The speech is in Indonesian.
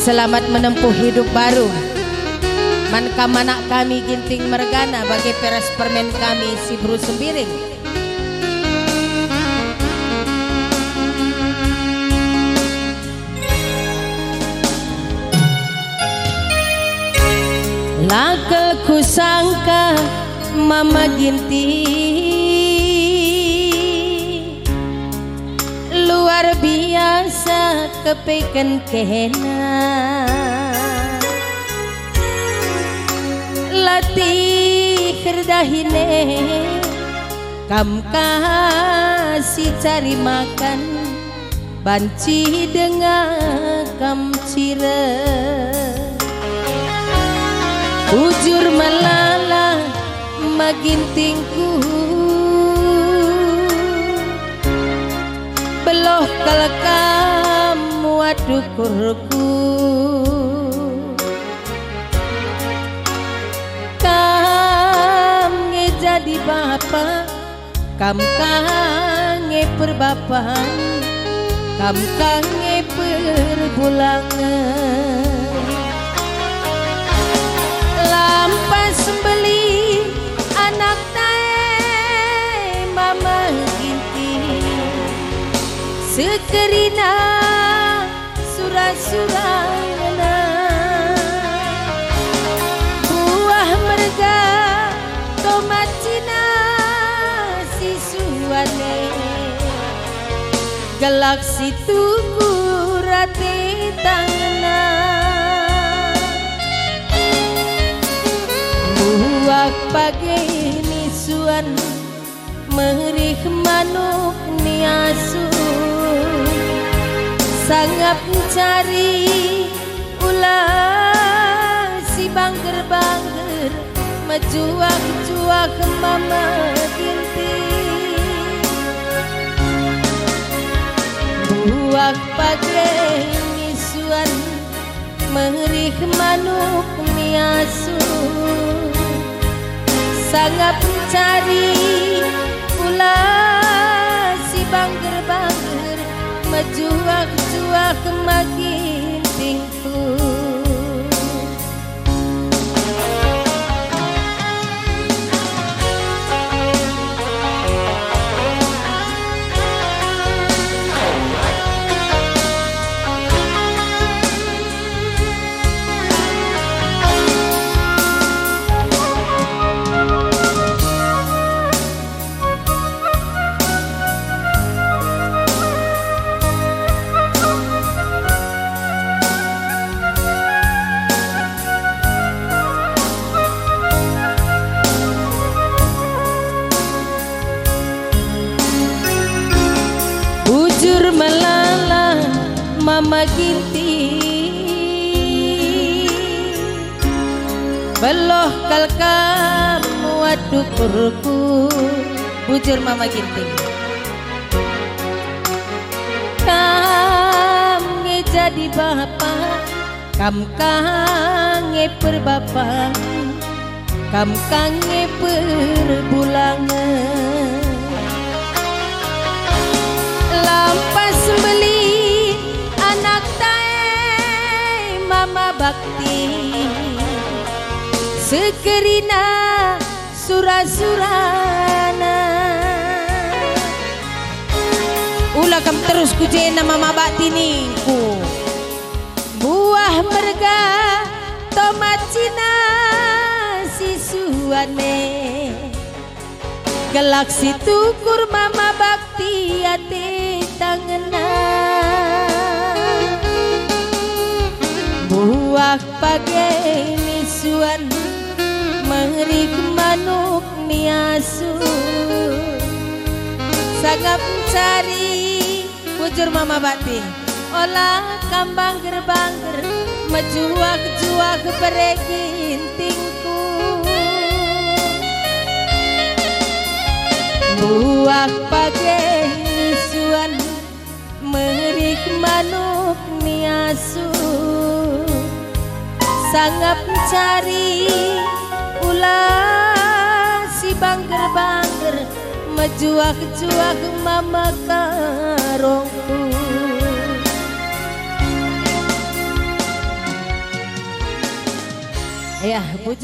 selamat menempuh hidup baru. Man kamanak kami ginting mergana bagi peras permen kami si bru sembiring. Lakel ku sangka mama ginting luar biasa kepeken kena latih kerdahine kam kasih cari makan banci dengan kam cire ujur melala magintingku beloh kalau kamu adukurku kamu jadi bapak kamu kange perbapan kamu kange perbulangan lampas beli anak nae mama ginting sekerina surah-surahna buah merga tomat cina sisuane galaksi tuku rati tangna buak pagi nisuan merih manuk niasu sangat mencari ulah si bangger-bangger mejuak-juak mama ginting buak pagi nisuan merih manuk niasu sangat mencari ulah si bangger-bangger mejuak-juak makin tingku bujur melala mama ginting beloh kal kamu adukurku bujur mama ginting kamu jadi bapak kamu kange perbapak kamu kange perbulangan lampas beli anak tae mama bakti sekerina surah-surahna ulah kam terus kujena mama bakti ningku buah merga tomat cina sisuane galaksi tukur mama bakti ate tangena buah pagi nisuan merik manuk niasu sangat mencari bujur mama bakti olah kambang gerbangger mejuak-juak beregintingku buah pagi nisuan merik manuk niasu sangat mencari ulah si bangger-bangger mejuak-juak mama karongku Ya, puji